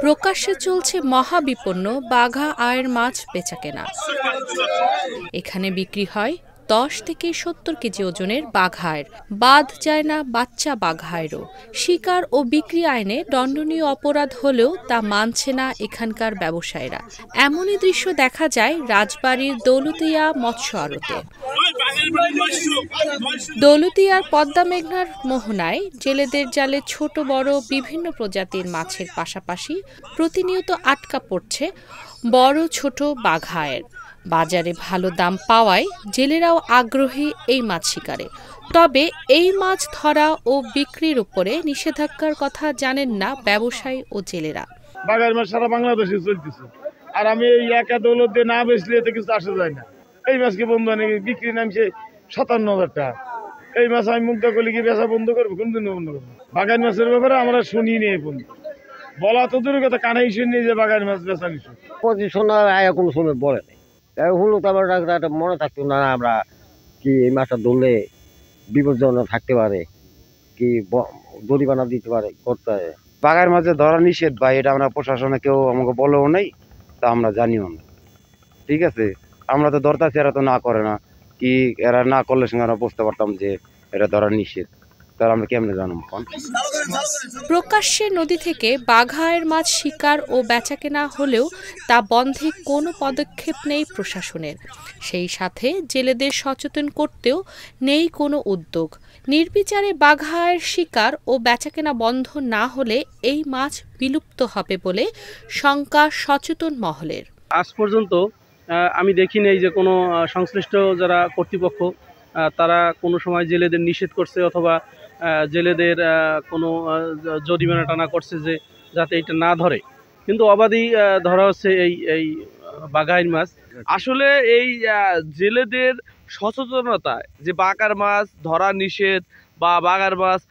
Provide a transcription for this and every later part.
প্রকাশ্যে চলছে মহাবিপন্ন বাঘা আয়ের মাছ বেচাকেনা। এখানে বিক্রি হয় 10 থেকে 70 কেজি ওজনের বাঘায়ের। বাদ যায় না বাচ্চা বাঘায়েরও। শিকার ও বিক্রি আইনে দণ্ডনীয় অপরাধ হলেও তা মানছে না এখানকার ব্যবসায়ীরা। এমনই দৃশ্য দেখা যায় রাজবাড়ীর দৌলতিয়া মৎস্য আড়তে। দৌলতিয়ার পদ্মা মেঘনার মোহনায় জেলেদের জালে ছোট বড় বিভিন্ন প্রজাতির মাছের পাশাপাশি প্রতিনিয়ত আটকা পড়ছে বড় ছোট বাঘায়ের। বাজারে ভালো দাম পাওয়ায় জেলেরাও আগ্রহী এই মাছ শিকারে। তবে এই মাছ ধরা ও বিক্রির উপরে নিষেধাজ্ঞার কথা জানেন না ব্যবসায়ী ও জেলেরা। বাঘের মাছ সারা বাংলাদেশে চলতেছে, আর আমি এই একা দৌলত দিয়ে না বেচলে এতে কিছু আসা যায় না। এই মাছকে বন্ধু আনে বিক্রি নামছে 57,000 টাকা। এই মাছ আমি মুগ্ধ করলে কি বেচা বন্ধ করবো? কোনদিন বন্ধ করবো? বাঘের মাছের ব্যাপারে আমরা শুনি নেই বন্ধু, বলা তো দূরের কথা, কানাই শুনি যে বাঘের মাছ বেচা নিচ্ছে। পজিশন কোনো সময় বলে নেই, হলো তো আমার মনে থাকতো না আমরা কি এই মাছটা ধরলে বিপজ্জনক থাকতে পারে, কি জরিমানা দিতে পারে, করতে পারে। বাঘের মাঝে ধরা নিষেধ ভাই, এটা আমরা প্রশাসনে কেউ আমাকে বলেও নেই, তা আমরা জানিও না। ঠিক আছে, আমরা তো ধরতাছি, এরা তো না করে না, কি এরা না করলে সঙ্গে আমরা বুঝতে পারতাম যে এটা ধরা নিষেধ, তাহলে আমরা কেমনে জানবো? প্রকাশ্যে নদী থেকে বাঘায়ের মাছ শিকার ও বেচাকেনা হলেও তা বন্ধে কোনো পদক্ষেপ নেই প্রশাসনের। সেই সাথে জেলেদের সচেতন করতেও নেই কোনো উদ্যোগ। নির্বিচারে বাঘায়ের শিকার ও বেচাকেনা বন্ধ না হলে এই মাছ বিলুপ্ত হবে বলে শঙ্কা সচেতন মহলের। আজ পর্যন্ত আমি দেখি নেই যে কোনো সংশ্লিষ্ট যারা কর্তৃপক্ষ তারা কোনো সময় জেলেদের নিষেধ করছে অথবা জেলেদের কোনো জরিমানা টানা করছে যে যাতে এটা না ধরে, কিন্তু অবাধি ধরা হচ্ছে এই বাঘাইর মাছ। আসলে এই জেলেদের সচেতনতায় যে বাঘার মাছ ধরা নিষেধ বা বাঘার মাছ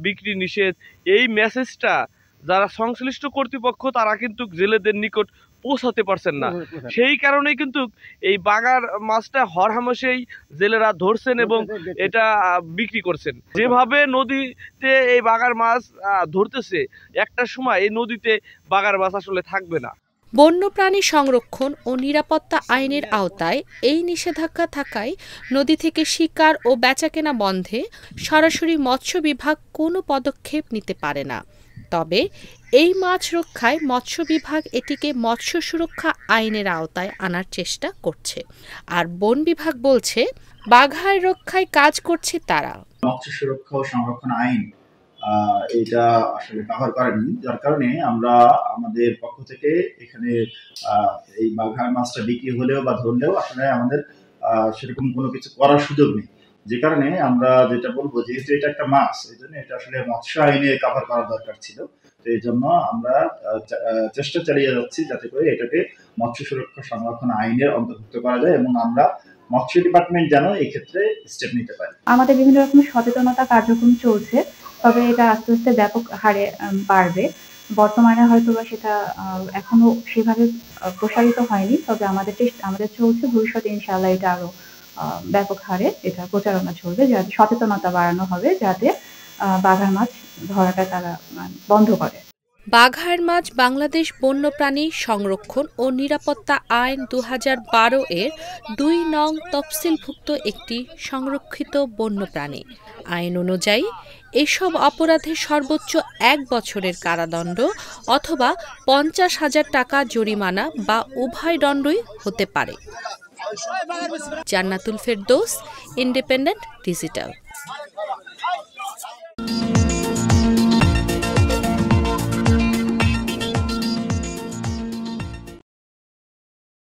বিক্রি নিষেধ, এই মেসেজটা যারা সংশ্লিষ্ট কর্তৃপক্ষ তারা কিন্তু জেলেদের নিকট পৌঁছাতে পারছেন না। সেই কারণেই কিন্তু এই বাঘার মাছটা হরহামেশাই জেলেরা ধরছেন এবং এটা বিক্রি করছেন। যেভাবে নদীতে এই বাঘার মাছ ধরতেছে, একটা সময় এই নদীতে বাঘার মাছ আসলে থাকবে না। বন্যপ্রাণী সংরক্ষণ ও নিরাপত্তা আইনের আওতায় এই নিষেধাজ্ঞা থাকায় নদী থেকে শিকার ও বেচাকেনা বন্ধে সরাসরি মৎস্য বিভাগ কোনো পদক্ষেপ নিতে পারে না। তবে এই মাছ রক্ষায় মৎস্য বিভাগ এটিকে মৎস্য সুরক্ষা আইনের আওতায় আনার চেষ্টা করছে। আর বন বিভাগ বলছে বাঘায় রক্ষায় কাজ করছে তারা। মৎস্য সুরক্ষা ও সংরক্ষণ আইন এটা আসলে ব্যবহার করেনি, যার কারণে আমরা আমাদের পক্ষ থেকে এখানে এই বাঘার মাছটা বিক্রি হলেও বা ধরলেও আসলে আমাদের সেরকম কোনো কিছু করার সুযোগ নেই। যে কারণে আমরা যেটা বলবো, যেহেতু এটা একটা মাছ, এই জন্য এটা আসলে মৎস্য আইনে কভার করা দরকার ছিল। তো এই জন্য আমরা চেষ্টা চালিয়ে যাচ্ছি যাতে করে এটাকে মৎস্য সুরক্ষা সংরক্ষণ আইনের অন্তর্ভুক্ত করা যায় এবং আমরা মৎস্য ডিপার্টমেন্ট যেন এই ক্ষেত্রে স্টেপ নিতে পারে। আমাদের বিভিন্ন রকমের সচেতনতা কার্যক্রম চলছে, তবে এটা আস্তে আস্তে ব্যাপক হারে বাড়বে। বর্তমানে হয়তো বা সেটা এখনো সেভাবে প্রসারিত হয়নি, তবে আমাদের চলছে। ভবিষ্যতে ইনশাআল্লাহ এটা আরো ব্যাপক হারে এটা প্রচারণা চলবে, যাতে সচেতনতা বাড়ানো হবে, যাতে বাঘার মাছ ধরাটা তারা বন্ধ করে। বাঘার মাছ বাংলাদেশ বন্যপ্রাণী সংরক্ষণ ও নিরাপত্তা আইন 2012 এর 2 নং তফসিলভুক্ত একটি সংরক্ষিত বন্যপ্রাণী। আইন অনুযায়ী এসব অপরাধে সর্বোচ্চ 1 বছরের কারাদণ্ড অথবা 50,000 টাকা জরিমানা বা উভয় দণ্ডই হতে পারে। Jannatul Ferdous, independent digital.